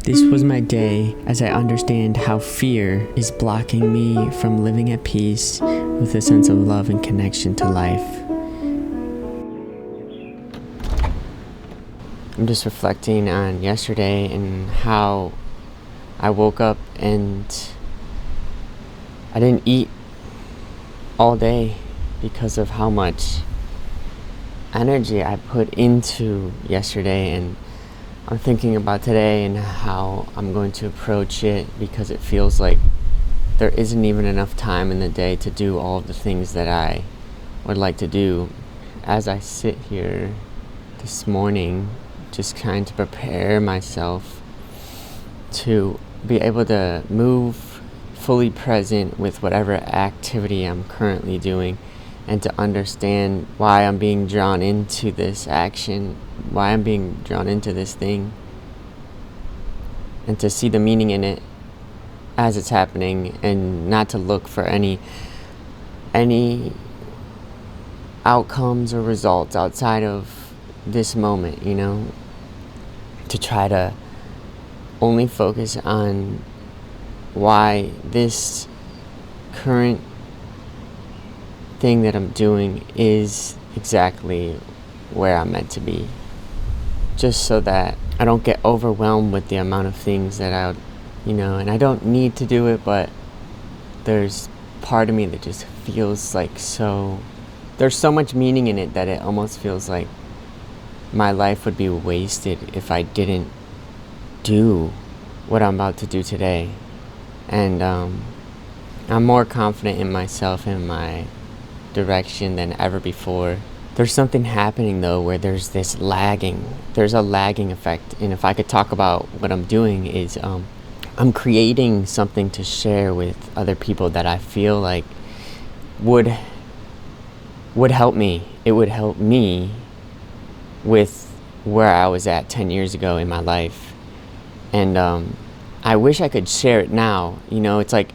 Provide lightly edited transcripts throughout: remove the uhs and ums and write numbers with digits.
This was my day as I understand how fear is blocking me from living at peace with a sense of love and connection to life. I'm just reflecting on yesterday and how I woke up and I didn't eat all day because of how much energy I put into yesterday, and I'm thinking about today and how I'm going to approach it, because it feels like there isn't even enough time in the day to do all of the things that I would like to do. As I sit here this morning, just trying to prepare myself to be able to move fully present with whatever activity I'm currently doing, and to understand why I'm being drawn into this action, why I'm being drawn into this thing, and to see the meaning in it as it's happening, and not to look for any outcomes or results outside of this moment, to try to only focus on why this current thing that I'm doing is exactly where I'm meant to be, just so that I don't get overwhelmed with the amount of things that and I don't need to do it, but there's part of me that just feels like there's so much meaning in it that it almost feels like my life would be wasted if I didn't do what I'm about to do today. And I'm more confident in myself and my direction than ever before. There's something happening though where there's a lagging effect. And if I could talk about what I'm doing is I'm creating something to share with other people that I feel like would help me. It would help me with where I was at 10 years ago in my life. And I wish I could share it now. It's like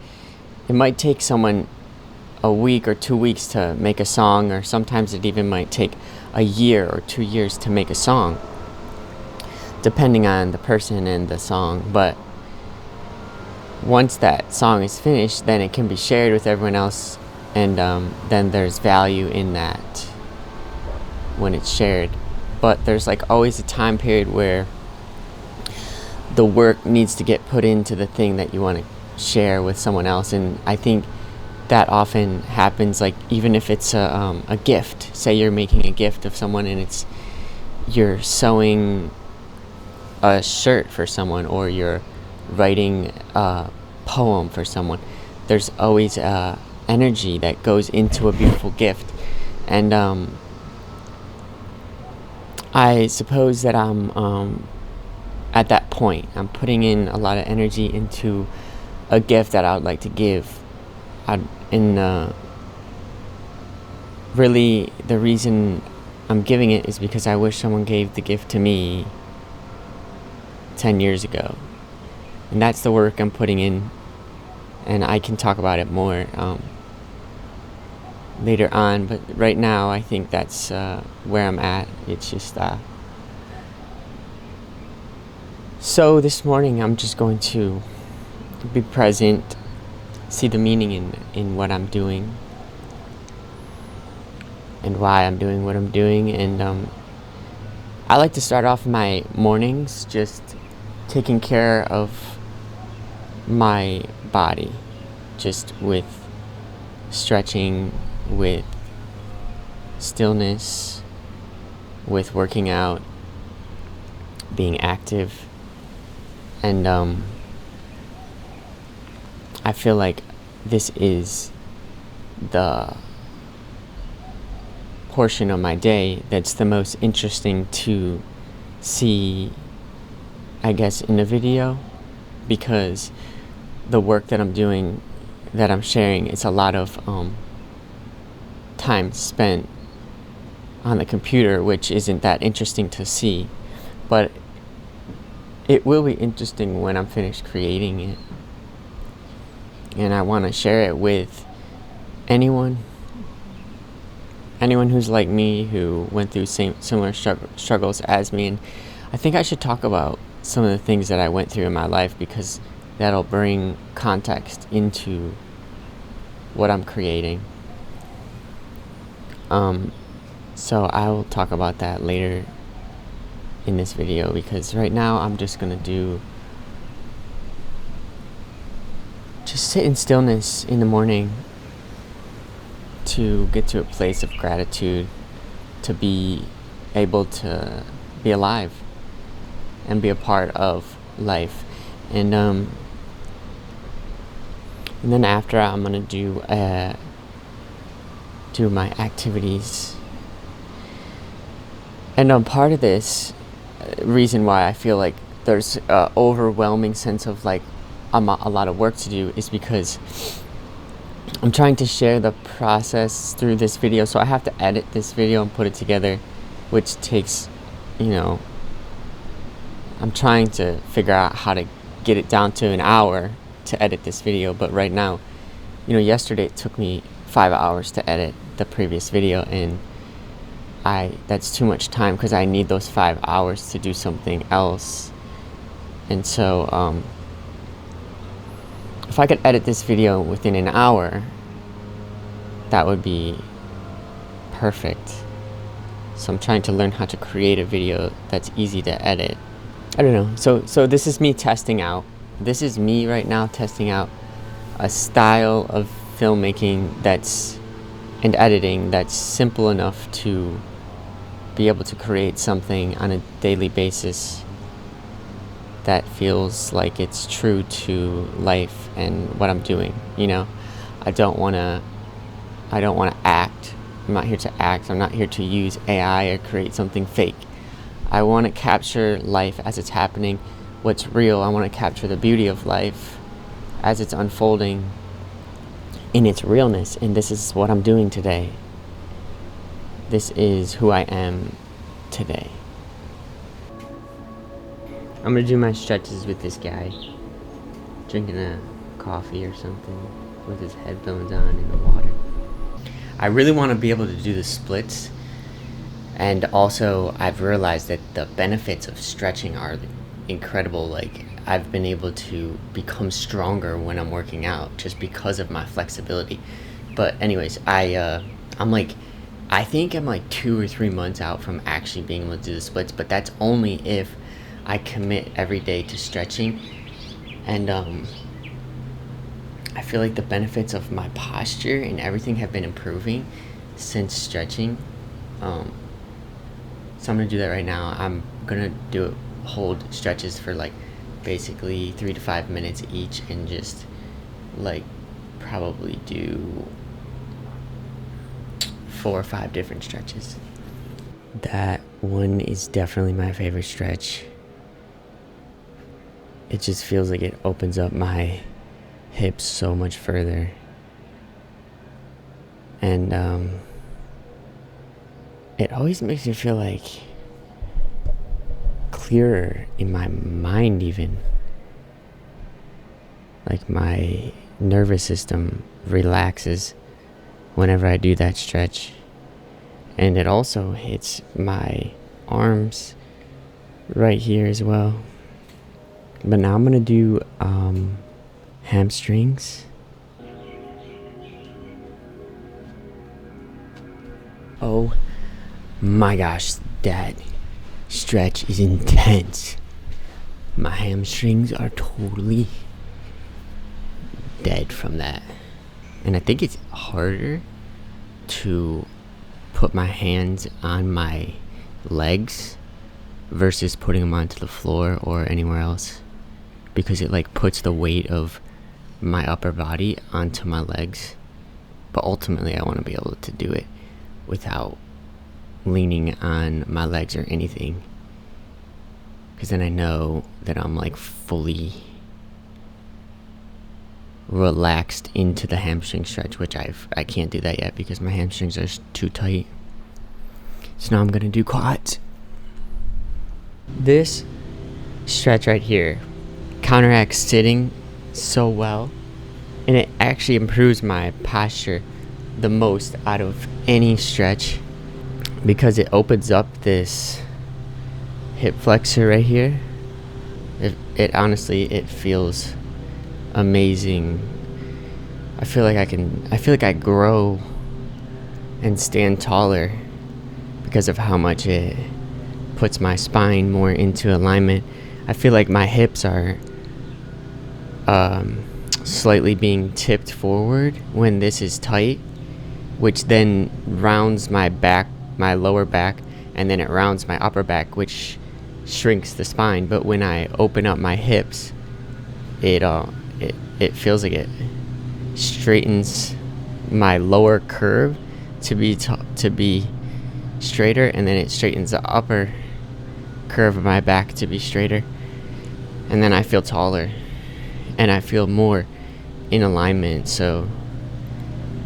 it might take someone a week or 2 weeks to make a song, or sometimes it even might take a year or 2 years to make a song, depending on the person and the song. But once that song is finished, then it can be shared with everyone else, and then there's value in that when it's shared. But there's always a time period where the work needs to get put into the thing that you want to share with someone else. And I think that often happens, even if it's a gift. Say you're making a gift of someone and you're sewing a shirt for someone, or you're writing a poem for someone. There's always energy that goes into a beautiful gift. And I suppose that I'm at that point. I'm putting in a lot of energy into a gift that I would like to give. Really, the reason I'm giving it is because I wish someone gave the gift to me 10 years ago. And that's the work I'm putting in. And I can talk about it more later on. But right now, I think that's where I'm at. It's just so this morning, I'm just going to be present, see the meaning in what I'm doing and why I'm doing what I'm doing. And I like to start off my mornings just taking care of my body, just with stretching, with stillness, with working out, being active. And I feel like this is the portion of my day that's the most interesting to see, I guess, in a video, because the work that I'm doing, that I'm sharing, it's a lot of time spent on the computer, which isn't that interesting to see. But it will be interesting when I'm finished creating it. And I want to share it with anyone who's like me, who went through similar struggles as me. And I think I should talk about some of the things that I went through in my life, because that'll bring context into what I'm creating. So I will talk about that later in this video, because right now I'm just gonna just sit in stillness in the morning to get to a place of gratitude, to be able to be alive and be a part of life. And then after, I'm gonna do my activities. And part of this reason why I feel like there's an overwhelming sense of like a lot of work to do is because I'm trying to share the process through this video. So I have to edit this video and put it together, which takes, I'm trying to figure out how to get it down to an hour to edit this video. But right now, yesterday it took me 5 hours to edit the previous video, and that's too much time because I need those 5 hours to do something else. And so if I could edit this video within an hour, that would be perfect. So I'm trying to learn how to create a video that's easy to edit. I don't know. So this is me testing out. This is me right now testing out a style of filmmaking and editing that's simple enough to be able to create something on a daily basis that feels like it's true to life and what I'm doing. I don't want to act. I'm not here to act. I'm not here to use AI or create something fake. I want to capture life as it's happening, what's real. I want to capture the beauty of life as it's unfolding in its realness. And this is what I'm doing today. This is who I am today. I'm gonna do my stretches with this guy, drinking a coffee or something with his headphones on in the water. I really want to be able to do the splits, and also I've realized that the benefits of stretching are incredible. Like, I've been able to become stronger when I'm working out just because of my flexibility. But anyways, I think I'm like 2 or 3 months out from actually being able to do the splits, but that's only if I commit every day to stretching. And I feel like the benefits of my posture and everything have been improving since stretching. So I'm gonna do that right now. I'm gonna hold stretches for like basically 3 to 5 minutes each, and just like probably do 4 or 5 different stretches. That one is definitely my favorite stretch. It just feels like it opens up my hips so much further. And it always makes me feel like clearer in my mind even. Like my nervous system relaxes whenever I do that stretch. And it also hits my arms right here as well. But now I'm gonna do hamstrings. Oh my gosh, that stretch is intense. My hamstrings are totally dead from that. And I think it's harder to put my hands on my legs versus putting them onto the floor or anywhere else, because it like puts the weight of my upper body onto my legs. But ultimately I want to be able to do it without leaning on my legs or anything, because then I know that I'm like fully relaxed into the hamstring stretch, which I can't do that yet because my hamstrings are too tight. So now I'm gonna do quads. This stretch right here counteracts sitting so well, and it actually improves my posture the most out of any stretch, because it opens up this hip flexor right here, It honestly, it feels amazing. I feel like I grow and stand taller because of how much it puts my spine more into alignment. I feel like my hips are slightly being tipped forward when this is tight, which then rounds my back, my lower back, and then it rounds my upper back, which shrinks the spine. But when I open up my hips, it feels like it straightens my lower curve to be straighter, and then it straightens the upper curve of my back to be straighter, and then I feel taller and I feel more in alignment. So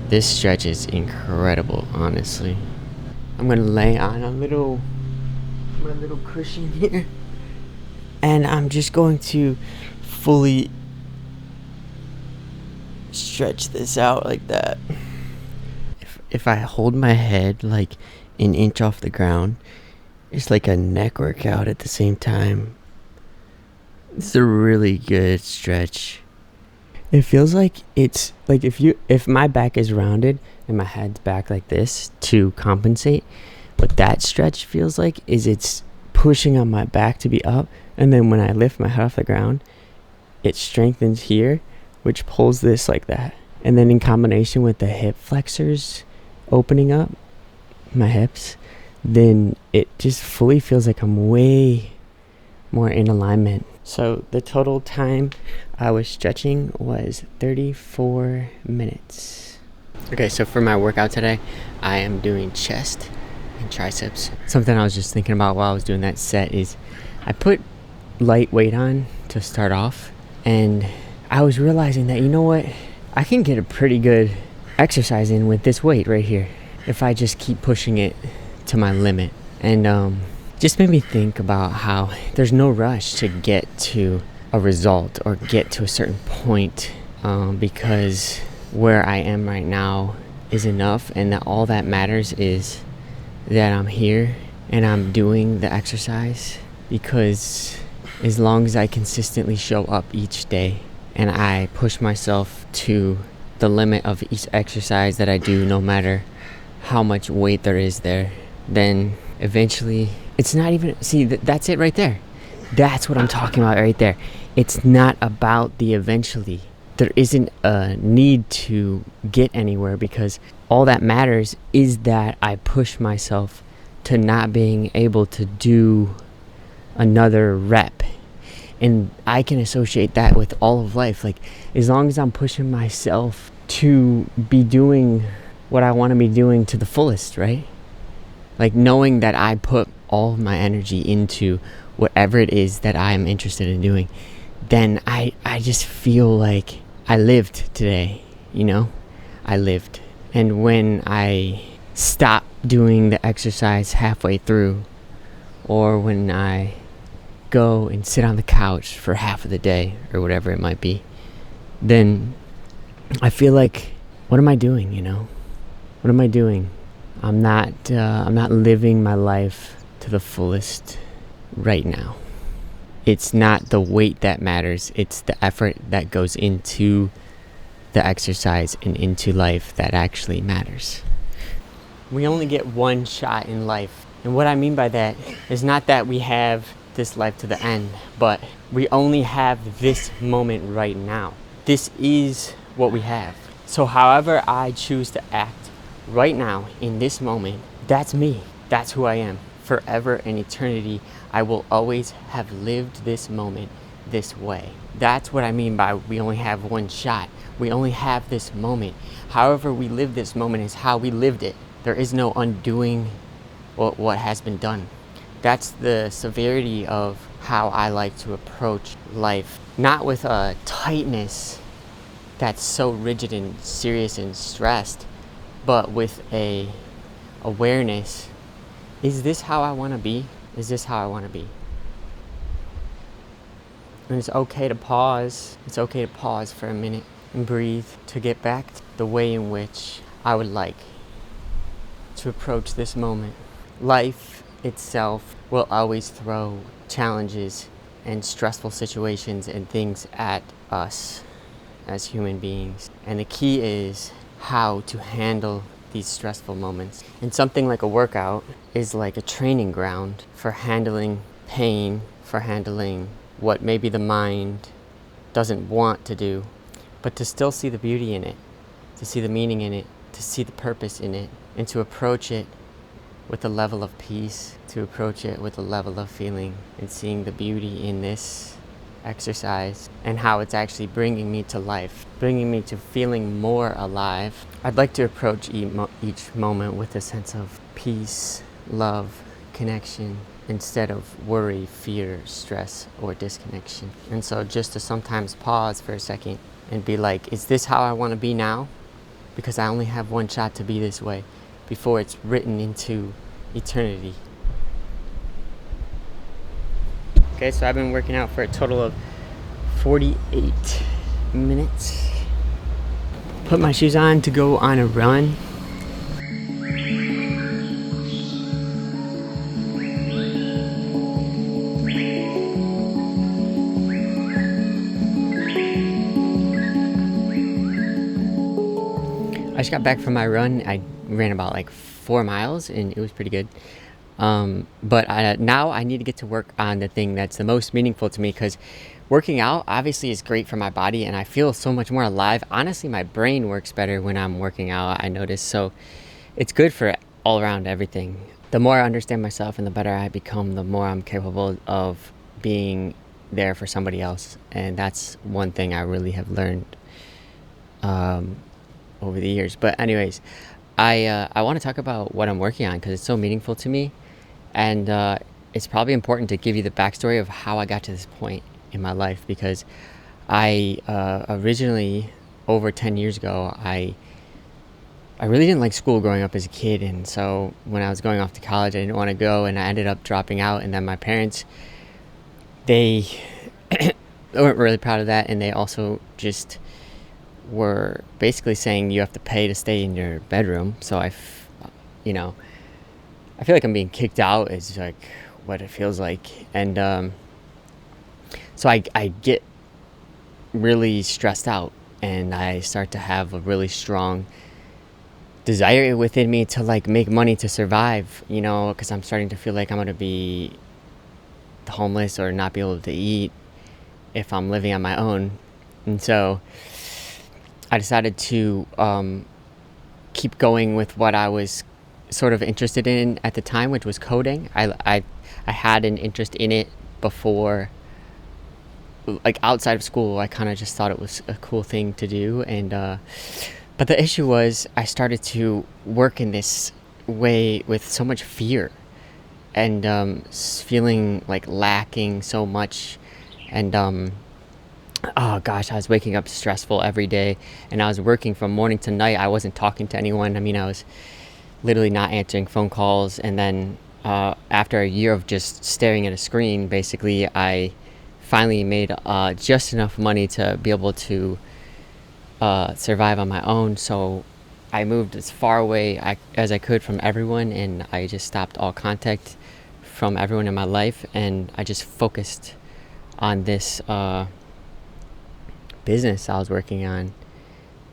this stretch is incredible, honestly. I'm gonna lay on my little cushion here, and I'm just going to fully stretch this out like that. If I hold my head like an inch off the ground, it's like a neck workout at the same time. It's a really good stretch. It feels like it's like if my back is rounded and my head's back like this to compensate, what that stretch feels like is it's pushing on my back to be up, and then when I lift my head off the ground, it strengthens here, which pulls this like that. And then in combination with the hip flexors opening up my hips, then it just fully feels like I'm way more in alignment. So the total time I was stretching was 34 minutes. Okay, so for my workout today, I am doing chest and triceps. Something I was just thinking about while I was doing that set is I put light weight on to start off, and I was realizing that, you know what, I can get a pretty good exercise in with this weight right here if I just keep pushing it to my limit. And just made me think about how there's no rush to get to a result or get to a certain point, because where I am right now is enough, and that all that matters is that I'm here and I'm doing the exercise. Because as long as I consistently show up each day and I push myself to the limit of each exercise that I do, no matter how much weight there is there, then eventually it's not even, see, that's it right there. That's what I'm talking about right there. It's not about the eventually. There isn't a need to get anywhere, because all that matters is that I push myself to not being able to do another rep. And I can associate that with all of life. Like, as long as I'm pushing myself to be doing what I want to be doing to the fullest, right? Like, knowing that I put all of my energy into whatever it is that I am interested in doing, then I just feel like I lived today, you know? I lived. And when I stop doing the exercise halfway through, or when I go and sit on the couch for half of the day, or whatever it might be, then I feel like, what am I doing, you know? What am I doing? I'm not living my life to the fullest right now. It's not the weight that matters, it's the effort that goes into the exercise and into life that actually matters. We only get one shot in life. And what I mean by that is not that we have this life to the end, but we only have this moment right now. This is what we have. So however I choose to act right now in this moment, that's me. That's who I am. Forever and eternity, I will always have lived this moment this way. That's what I mean by we only have one shot. We only have this moment. However we live this moment is how we lived it. There is no undoing what has been done. That's the severity of how I like to approach life. Not with a tightness that's so rigid and serious and stressed, but with a awareness. Is this how I want to be? Is this how I want to be? And it's okay to pause. It's okay to pause for a minute and breathe, to get back to the way in which I would like to approach this moment. Life itself will always throw challenges and stressful situations and things at us as human beings. And the key is how to handle these stressful moments. And something like a workout is like a training ground for handling pain, for handling what maybe the mind doesn't want to do, but to still see the beauty in it, to see the meaning in it, to see the purpose in it, and to approach it with a level of peace, to approach it with a level of feeling and seeing the beauty in this exercise and how it's actually bringing me to life, bringing me to feeling more alive. I'd like to approach each moment with a sense of peace, love, connection, instead of worry, fear, stress, or disconnection. And so just to sometimes pause for a second and be like, is this how I want to be now? Because I only have one shot to be this way before it's written into eternity. Okay, so I've been working out for a total of 48 minutes. Put my shoes on to go on a run. I just got back from my run. I ran about like 4 miles and it was pretty good. But now I need to get to work on the thing that's the most meaningful to me, because working out obviously is great for my body and I feel so much more alive. Honestly, my brain works better when I'm working out, I notice. So it's good for all around everything. The more I understand myself and the better I become, the more I'm capable of being there for somebody else. And that's one thing I really have learned over the years. But anyways, I want to talk about what I'm working on because it's so meaningful to me. And it's probably important to give you the backstory of how I got to this point in my life, because I originally, over 10 years ago, I really didn't like school growing up as a kid. And so when I was going off to college, I didn't want to go, and I ended up dropping out. And then my parents, they weren't really proud of that. And they also just were basically saying you have to pay to stay in your bedroom. So I feel like I'm being kicked out is like what it feels like. And so I get really stressed out, and I start to have a really strong desire within me to like make money to survive, because I'm starting to feel like I'm going to be homeless or not be able to eat if I'm living on my own. And so I decided to keep going with what I was sort of interested in at the time, which was coding. I had an interest in it before, like outside of school. I kind of just thought it was a cool thing to do. And but the issue was I started to work in this way with so much fear and feeling like lacking so much. And oh gosh, I was waking up stressful every day, and I was working from morning to night. I wasn't talking to anyone. I mean, I was literally not answering phone calls. And then after a year of just staring at a screen, basically, I finally made just enough money to be able to survive on my own. So I moved as far away as I could from everyone, and I just stopped all contact from everyone in my life, and I just focused on this business I was working on.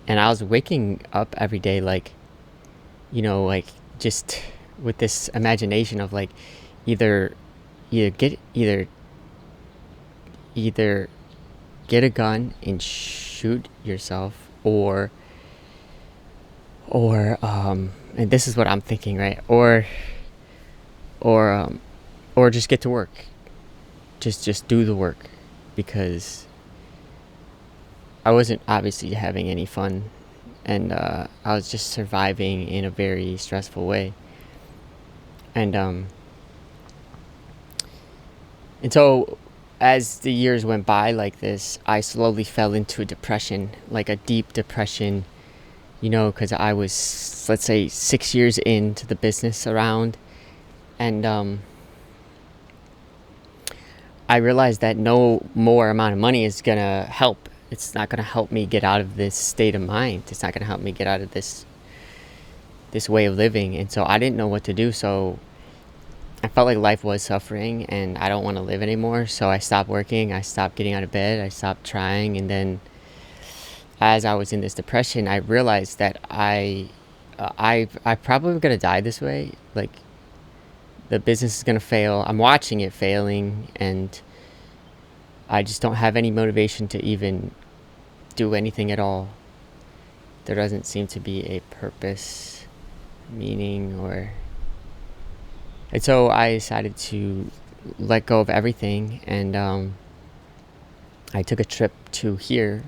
And I was waking up every day like just with this imagination of like either get a gun and shoot yourself, or and this is what I'm thinking, right? Or just get to work. Just do the work, because I wasn't obviously having any fun, and I was just surviving in a very stressful way. And so as the years went by like this, I slowly fell into a depression, like a deep depression, because I was, let's say, 6 years into the business around. And I realized that no more amount of money is going to help. It's not going to help me get out of this state of mind. It's not going to help me get out of this way of living. And so I didn't know what to do. So I felt like life was suffering and I don't want to live anymore. So I stopped working. I stopped getting out of bed. I stopped trying. And then as I was in this depression, I realized that I probably gonna die this way. Like the business is gonna fail. I'm watching it failing, and I just don't have any motivation to even do anything at all. There doesn't seem to be a purpose, meaning, and so I decided to let go of everything, and I took a trip to here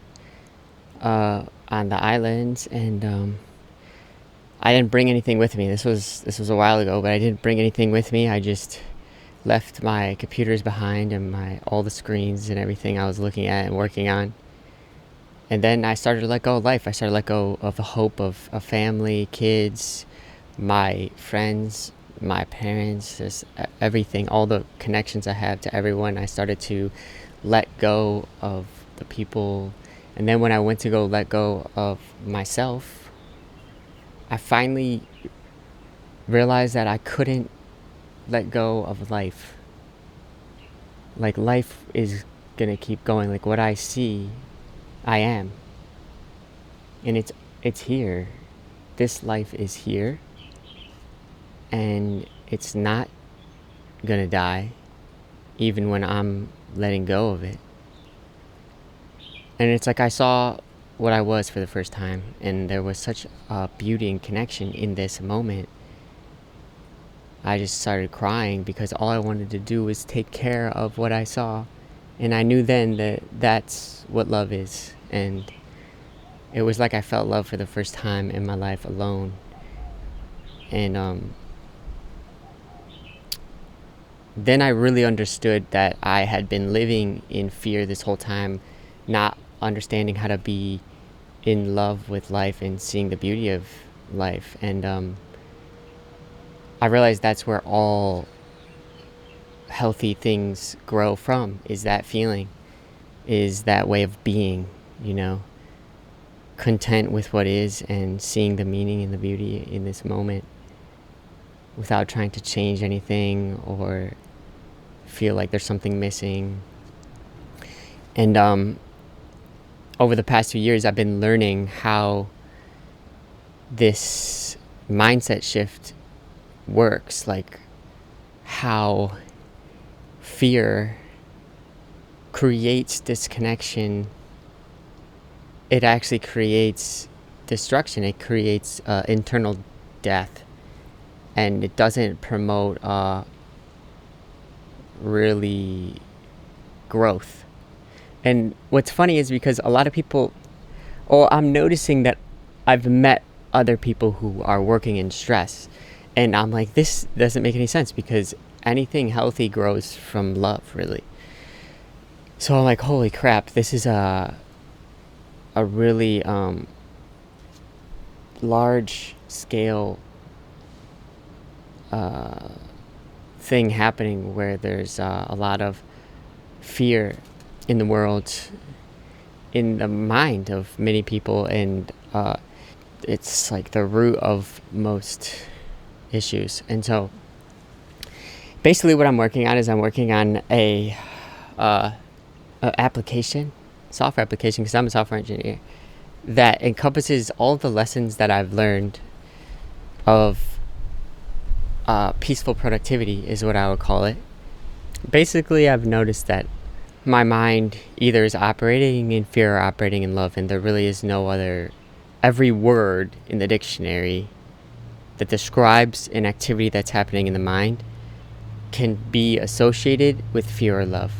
on the islands, and I didn't bring anything with me. This was a while ago, but I didn't bring anything with me. I just left my computers behind and my all the screens and everything I was looking at and working on. And then I started to let go of life. I started to let go of the hope of a family, kids, my friends, my parents, just everything, all the connections I have to everyone. I started to let go of the people. And then when I went to go let go of myself, I finally realized that I couldn't let go of life. Like life is gonna keep going. Like what I see, I am. And it's here. This life is here, and it's not gonna die even when I'm letting go of it. And it's like I saw what I was for the first time, and there was such a beauty and connection in this moment. I just started crying because all I wanted to do was take care of what I saw. And I knew then that that's what love is. And it was like I felt love for the first time in my life alone. And then I really understood that I had been living in fear this whole time, not understanding how to be in love with life and seeing the beauty of life. And I realized that's where all healthy things grow from, is that feeling, is that way of being, you know, content with what is and seeing the meaning and the beauty in this moment without trying to change anything or feel like there's something missing. And over the past 2 years, I've been learning how this mindset shift works, like how fear creates disconnection. It actually creates destruction. It creates internal death, and it doesn't promote really growth. And what's funny is because a lot of people, I'm noticing that I've met other people who are working in stress, and I'm like, this doesn't make any sense because anything healthy grows from love, really. So I'm like, holy crap, this is a really large scale thing happening where there's a lot of fear in the world, in the mind of many people, and it's like the root of most issues. And so basically what I'm working on is I'm working on a application, software application, because I'm a software engineer, that encompasses all the lessons that I've learned of peaceful productivity, is what I would call it. Basically, I've noticed that my mind either is operating in fear or operating in love, and there really is no other. Every word in the dictionary that describes an activity that's happening in the mind can be associated with fear or love.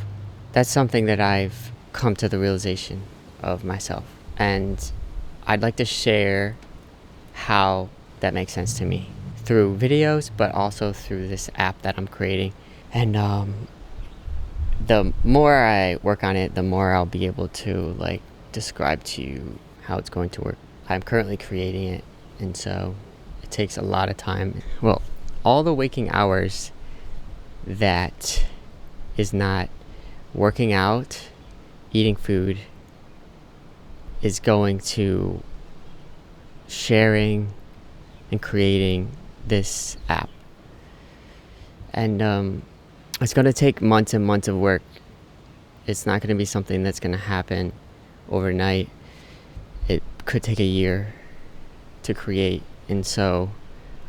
That's something that I've come to the realization of myself, and I'd like to share how that makes sense to me through videos, but also through this app that I'm creating. And the more I work on it, the more I'll be able to like describe to you how it's going to work. I'm currently creating it, and so it takes a lot of time. Well, all the waking hours that is not working out, eating food, is going to sharing and creating this app. And it's going to take months and months of work. It's not going to be something that's going to happen overnight. It could take a year to create. And so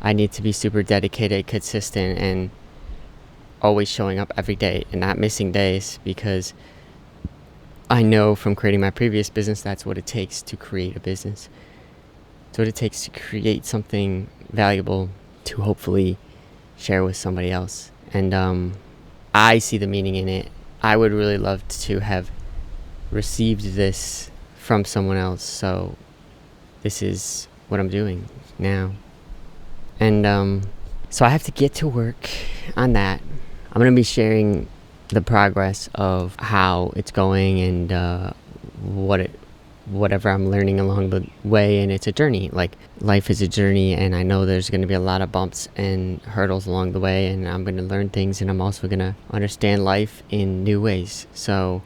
I need to be super dedicated, consistent, and always showing up every day and not missing days, because I know from creating my previous business, that's what it takes to create a business. It's what it takes to create something valuable to hopefully share with somebody else. And I see the meaning in it. I would really love to have received this from someone else. So this is what I'm doing now. And so I have to get to work on that. I'm going to be sharing the progress of how it's going and whatever I'm learning along the way. And it's a journey. Like, life is a journey, and I know there's going to be a lot of bumps and hurdles along the way, and I'm going to learn things, and I'm also going to understand life in new ways. So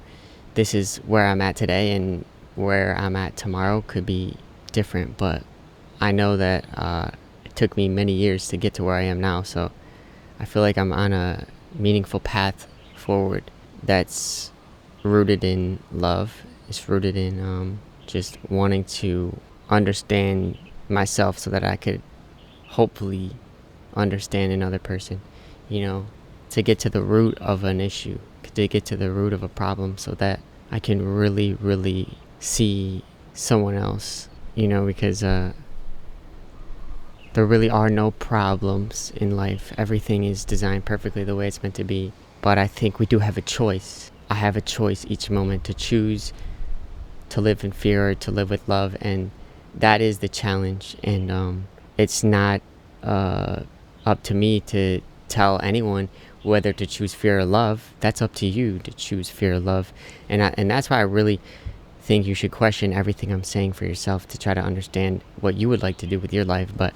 this is where I'm at today, and where I'm at tomorrow could be different, but I know that it took me many years to get to where I am now. So I feel like I'm on a meaningful path forward that's rooted in love. It's rooted in just wanting to understand myself so that I could hopefully understand another person, to get to the root of an issue, to get to the root of a problem, so that I can really, really see someone else, because there really are no problems in life. Everything is designed perfectly the way it's meant to be. But I think we do have a choice. I have a choice each moment to choose to live in fear or to live with love. And that is the challenge. And it's not up to me to tell anyone whether to choose fear or love. That's up to you to choose fear or love. And that's why I really think you should question everything I'm saying for yourself, to try to understand what you would like to do with your life. But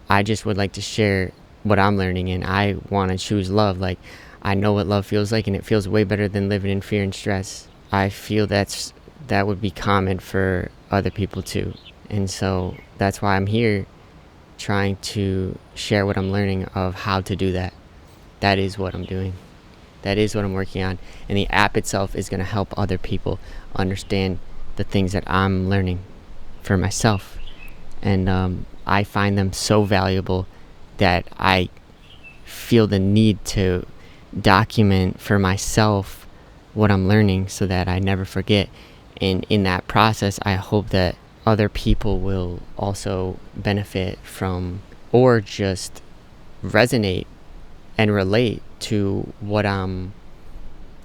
I just would like to share what I'm learning, and I want to choose love. Like, I know what love feels like, and it feels way better than living in fear and stress. I feel that would be common for other people too. And so that's why I'm here, trying to share what I'm learning of how to do that. That is what I'm doing. That is what I'm working on. And the app itself is going to help other people understand the things that I'm learning for myself. And I find them so valuable that I feel the need to document for myself what I'm learning so that I never forget. And in that process, I hope that other people will also benefit from, or just resonate and relate to what I'm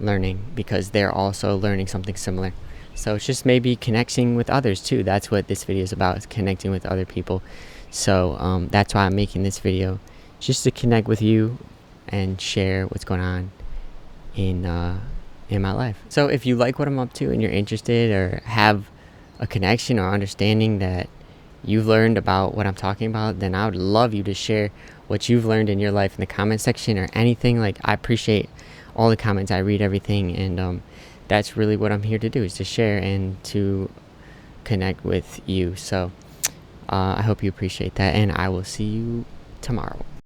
learning, because they're also learning something similar. So it's just maybe connecting with others too. That's what this video is about, is connecting with other people. So that's why I'm making this video, just to connect with you and share what's going on in my life. So if you like what I'm up to and you're interested, or have a connection or understanding that you've learned about what I'm talking about, then I would love you to share what you've learned in your life in the comment section or anything. Like, I appreciate all the comments. I read everything, and that's really what I'm here to do, is to share and to connect with you. So I hope you appreciate that, and I will see you tomorrow.